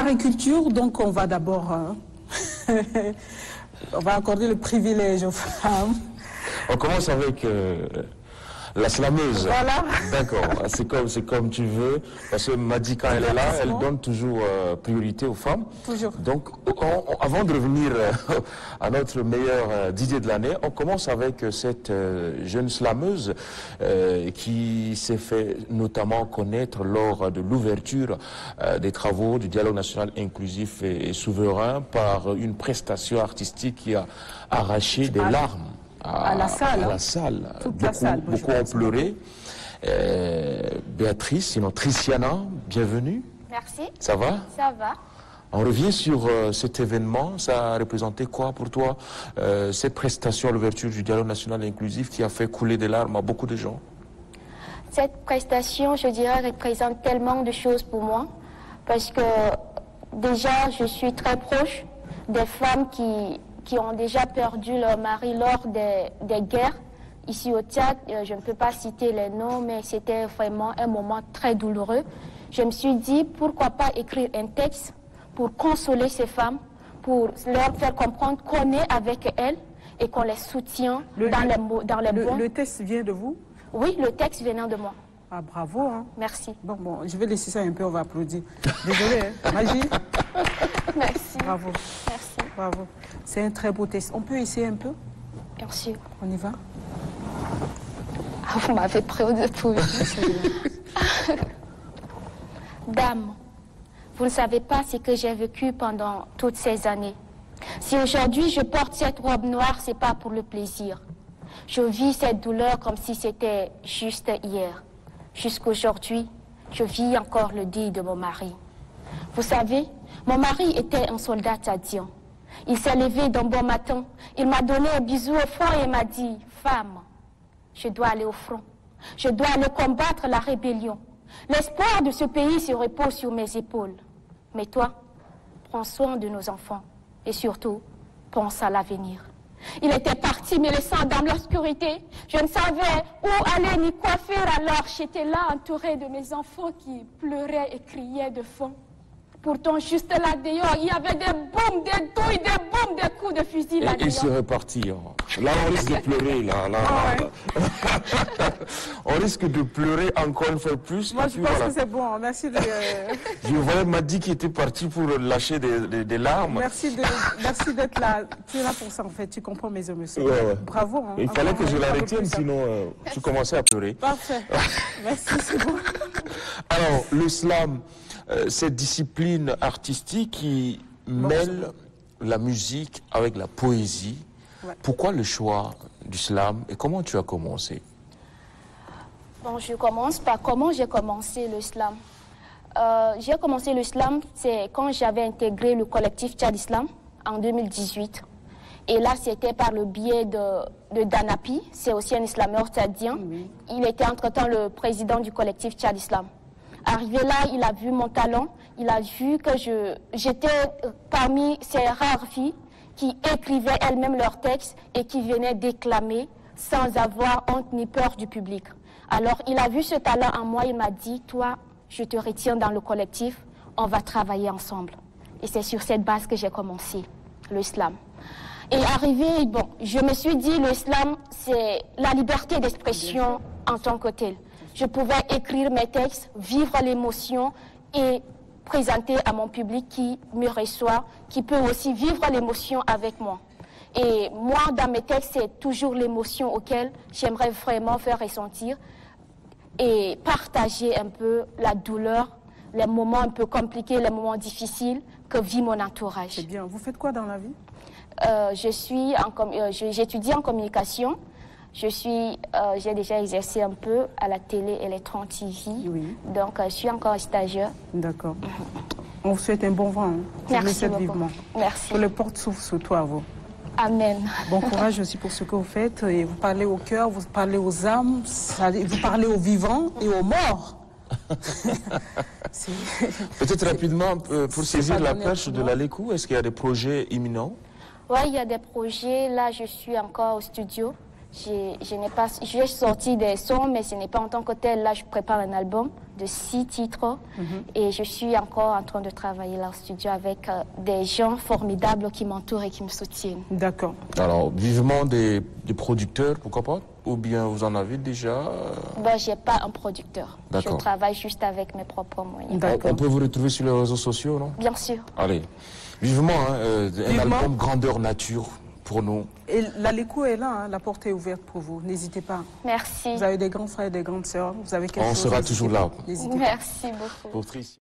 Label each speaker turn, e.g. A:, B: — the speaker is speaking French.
A: Mariculture, donc on va d'abord... on va accorder le privilège aux femmes.
B: On commence avec la slameuse.
A: Voilà.
B: D'accord, c'est comme tu veux. Parce que Madi, quand elle est là, elle donne toujours priorité aux femmes.
A: Toujours.
B: Donc, avant de revenir à notre meilleur DJ de l'année, on commence avec cette jeune slameuse qui s'est fait notamment connaître lors de l'ouverture des travaux du dialogue national inclusif et souverain par une prestation artistique qui a arraché des larmes.
A: À la salle.
B: À la salle.
A: Toute la salle.
B: Beaucoup ont pleuré. Béatrice, sinon Tristiana, bienvenue.
C: Merci.
B: Ça va?
C: Ça va.
B: On revient sur cet événement. Ça a représenté quoi pour toi, cette prestation à l'ouverture du dialogue national inclusif qui a fait couler des larmes à beaucoup de gens?
C: Cette prestation, je dirais, représente tellement de choses pour moi. Parce que déjà, je suis très proche des femmes qui ont déjà perdu leur mari lors des guerres. Ici au Tchad, je ne peux pas citer les noms, mais c'était vraiment un moment très douloureux. Je me suis dit, pourquoi pas écrire un texte pour consoler ces femmes, pour leur faire comprendre qu'on est avec elles et qu'on les soutient dans les bons.
A: Le texte vient de vous?
C: Oui, le texte venant de moi.
A: Ah, bravo. Hein.
C: Merci.
A: Bon, je vais laisser ça un peu, on va applaudir. Désolée, hein. Magie.
C: Merci.
A: Bravo.
C: Merci.
A: Bravo. C'est un très beau texte. On peut essayer un peu?
C: Bien sûr.
A: On y va?
C: Ah, vous m'avez pris au dépourvu. Dame, vous ne savez pas ce que j'ai vécu pendant toutes ces années. Si aujourd'hui je porte cette robe noire, c'est pas pour le plaisir. Je vis cette douleur comme si c'était juste hier. Jusqu'aujourd'hui, je vis encore le deuil de mon mari. Vous savez, mon mari était un soldat tchadien. Il s'est levé d'un bon matin. Il m'a donné un bisou au front et m'a dit, « Femme, je dois aller au front. Je dois aller combattre la rébellion. L'espoir de ce pays se repose sur mes épaules. Mais toi, prends soin de nos enfants et surtout, pense à l'avenir. » Il était parti me laissant dans l'obscurité. Je ne savais où aller ni quoi faire, alors j'étais là entourée de mes enfants qui pleuraient et criaient de faim. Pourtant, juste là dehors, il y avait des bombes, des douilles, des bombes, des coups de fusil là dehors.
B: Et c'est reparti. Là, on risque de pleurer. On risque de pleurer encore une fois plus.
A: Moi, je pense que c'est bon. Merci de...
B: Je voyais Madi qui était parti pour lâcher des larmes.
A: Merci d'être là. Tu es là pour ça, en fait. Tu comprends mes émotions.
B: Ouais.
A: Bravo. Hein.
B: Il fallait que je la retienne, sinon tu commençais à pleurer.
A: Parfait. Merci, c'est bon.
B: Alors, le slam, cette discipline artistique qui mêle la musique avec la poésie. Ouais. Pourquoi le choix du slam et comment tu as commencé?
C: Bon, je commence par comment j'ai commencé le slam. J'ai commencé le slam, c'est quand j'avais intégré le collectif Tchad Islam en 2018. Et là, c'était par le biais de Danapi, c'est aussi un islameur tchadien. Oui. Il était entre-temps le président du collectif Tchad Islam. Arrivé là, il a vu mon talent, il a vu que j'étais parmi ces rares filles qui écrivaient elles-mêmes leurs textes et qui venaient déclamer sans avoir honte ni peur du public. Alors, il a vu ce talent en moi, il m'a dit, toi, je te retiens dans le collectif, on va travailler ensemble. Et c'est sur cette base que j'ai commencé le slam. Et arrivé, bon, je me suis dit, le slam, c'est la liberté d'expression en tant que telle. Je pouvais écrire mes textes, vivre l'émotion et présenter à mon public qui me reçoit, qui peut aussi vivre l'émotion avec moi. Et moi, dans mes textes, c'est toujours l'émotion auquel j'aimerais vraiment faire ressentir et partager un peu la douleur, les moments un peu compliqués, les moments difficiles que vit mon entourage.
A: C'est bien. Vous faites quoi dans la vie?
C: J'étudie en communication. J'ai déjà exercé un peu à la télé Electron TV. Oui. Donc, je suis encore stagiaire.
A: D'accord. On vous souhaite un bon vent. Hein.
C: Merci beaucoup.
A: Vivement.
C: Merci.
A: Que le porte s'ouvre sur toi, vous.
C: Amen.
A: Bon courage aussi pour ce que vous faites. Et vous parlez au cœur, vous parlez aux âmes, vous parlez aux vivants et aux morts.
B: Peut-être rapidement, pour saisir la perche de l'Alékou, est-ce qu'il y a des projets imminents?
C: Oui, il y a des projets. Là, je suis encore au studio. J'ai sorti des sons, mais ce n'est pas en tant que tel. Là, je prépare un album de 6 titres et je suis encore en train de travailler là au studio avec des gens formidables qui m'entourent et qui me soutiennent.
A: D'accord.
B: Alors, vivement des producteurs, pourquoi pas? Ou bien vous en avez déjà?
C: Bon, je n'ai pas un producteur. Je
B: D'accord.
C: travaille juste avec mes propres moyens.
B: On peut vous retrouver sur les réseaux sociaux, non?
C: Bien sûr.
B: Allez, vivement, hein, un album grandeur nature pour nous.
A: Et l'Aléco est là, hein, la porte est ouverte pour vous, n'hésitez pas.
C: Merci.
A: Vous avez des grands frères et des grandes sœurs, vous avez quelque chose.
B: On sera toujours là.
A: N'hésitez pas.
C: Merci beaucoup.
B: Pour Tricia.